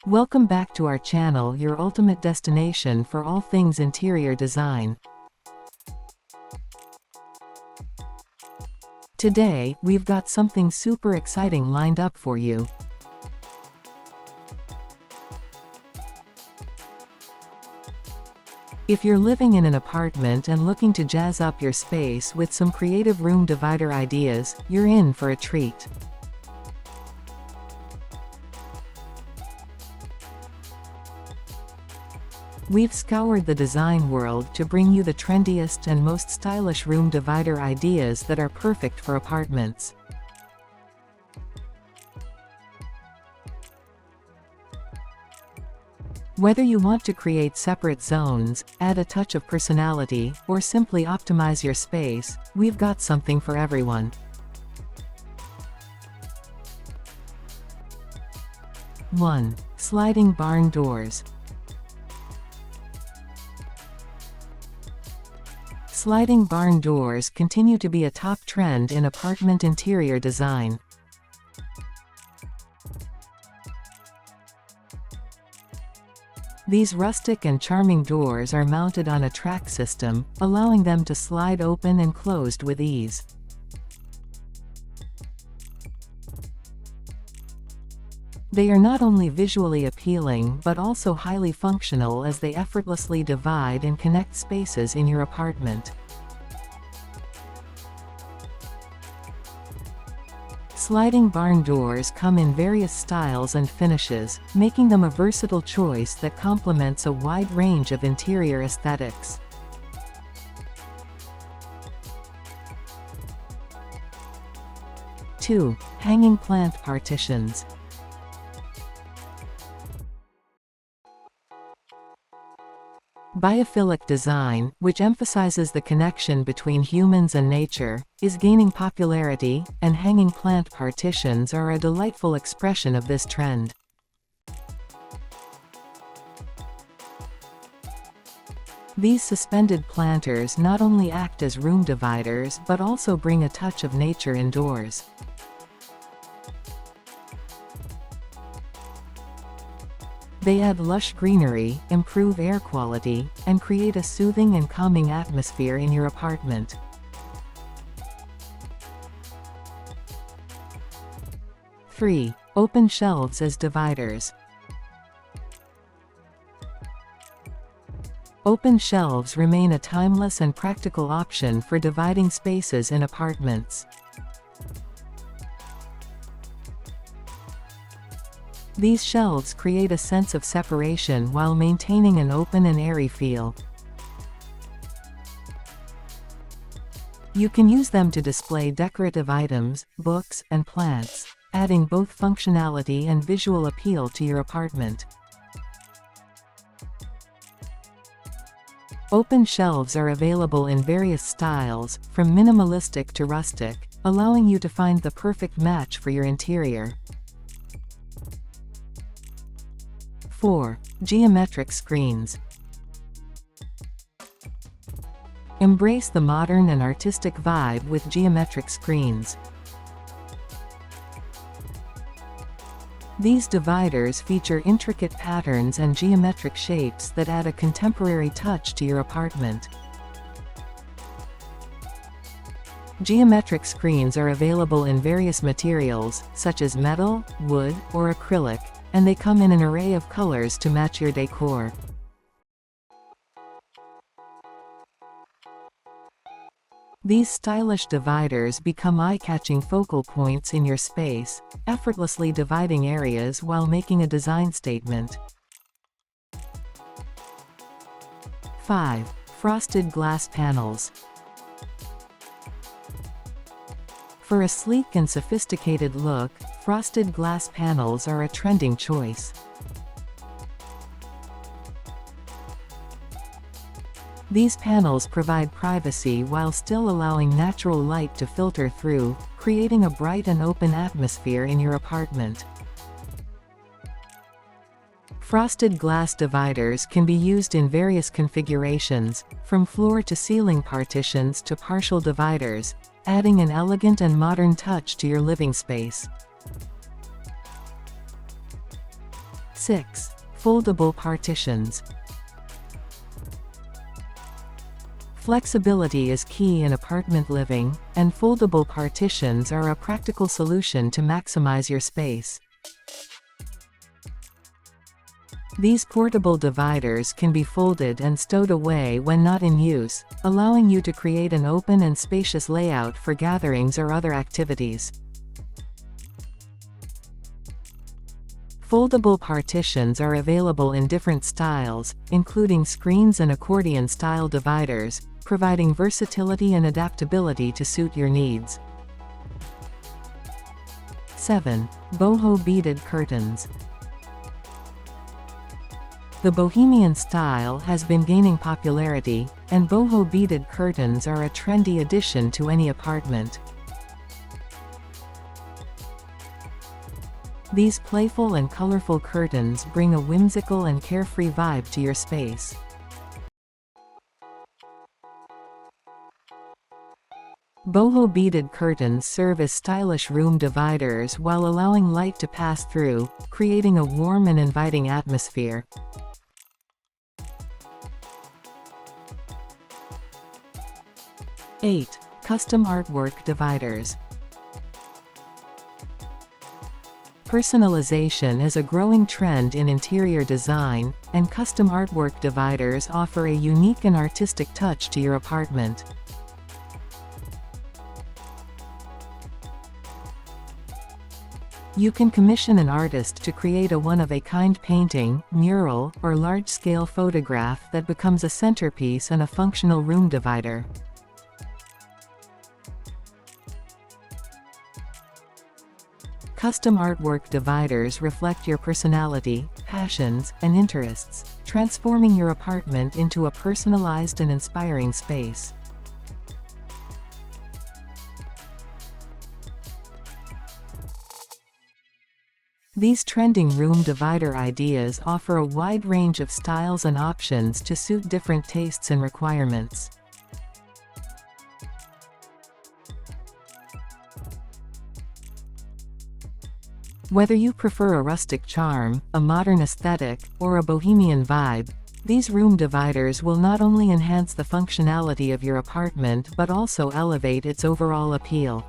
Welcome back to our channel, your ultimate destination for all things interior design. Today, we've got something super exciting lined up for you. If you're living in an apartment and looking to jazz up your space with some creative room divider ideas, you're in for a treat. We've scoured the design world to bring you the trendiest and most stylish room divider ideas that are perfect for apartments. Whether you want to create separate zones, add a touch of personality, or simply optimize your space, we've got something for everyone. 1. Sliding barn doors. Sliding barn doors continue to be a top trend in apartment interior design. These rustic and charming doors are mounted on a track system, allowing them to slide open and closed with ease. They are not only visually appealing but also highly functional as they effortlessly divide and connect spaces in your apartment. Sliding barn doors come in various styles and finishes, making them a versatile choice that complements a wide range of interior aesthetics. Two. Hanging plant partitions. Biophilic design, which emphasizes the connection between humans and nature, is gaining popularity, and hanging plant partitions are a delightful expression of this trend. These suspended planters not only act as room dividers but also bring a touch of nature indoors. They add lush greenery, improve air quality, and create a soothing and calming atmosphere in your apartment. Three. Open shelves as dividers. Open shelves remain a timeless and practical option for dividing spaces in apartments. These shelves create a sense of separation while maintaining an open and airy feel. You can use them to display decorative items, books, and plants, adding both functionality and visual appeal to your apartment. Open shelves are available in various styles, from minimalistic to rustic, allowing you to find the perfect match for your interior. 4. Geometric screens. Embrace the modern and artistic vibe with geometric screens. These dividers feature intricate patterns and geometric shapes that add a contemporary touch to your apartment. Geometric screens are available in various materials, such as metal, wood, or acrylic, and they come in an array of colors to match your decor. These stylish dividers become eye-catching focal points in your space, effortlessly dividing areas while making a design statement. 5. Frosted glass panels. For a sleek and sophisticated look, frosted glass panels are a trending choice. These panels provide privacy while still allowing natural light to filter through, creating a bright and open atmosphere in your apartment. Frosted glass dividers can be used in various configurations, from floor-to-ceiling partitions to partial dividers, adding an elegant and modern touch to your living space. 6. Foldable partitions. Flexibility is key in apartment living, and foldable partitions are a practical solution to maximize your space. These portable dividers can be folded and stowed away when not in use, allowing you to create an open and spacious layout for gatherings or other activities. Foldable partitions are available in different styles, including screens and accordion-style dividers, providing versatility and adaptability to suit your needs. 7. Boho beaded curtains. The bohemian style has been gaining popularity, and boho beaded curtains are a trendy addition to any apartment. These playful and colorful curtains bring a whimsical and carefree vibe to your space. Boho beaded curtains serve as stylish room dividers while allowing light to pass through, creating a warm and inviting atmosphere. 8. Custom artwork dividers. Personalization is a growing trend in interior design, and custom artwork dividers offer a unique and artistic touch to your apartment. You can commission an artist to create a one-of-a-kind painting, mural, or large-scale photograph that becomes a centerpiece and a functional room divider. Custom artwork dividers reflect your personality, passions, and interests, transforming your apartment into a personalized and inspiring space. These trending room divider ideas offer a wide range of styles and options to suit different tastes and requirements. Whether you prefer a rustic charm, a modern aesthetic, or a bohemian vibe, these room dividers will not only enhance the functionality of your apartment but also elevate its overall appeal.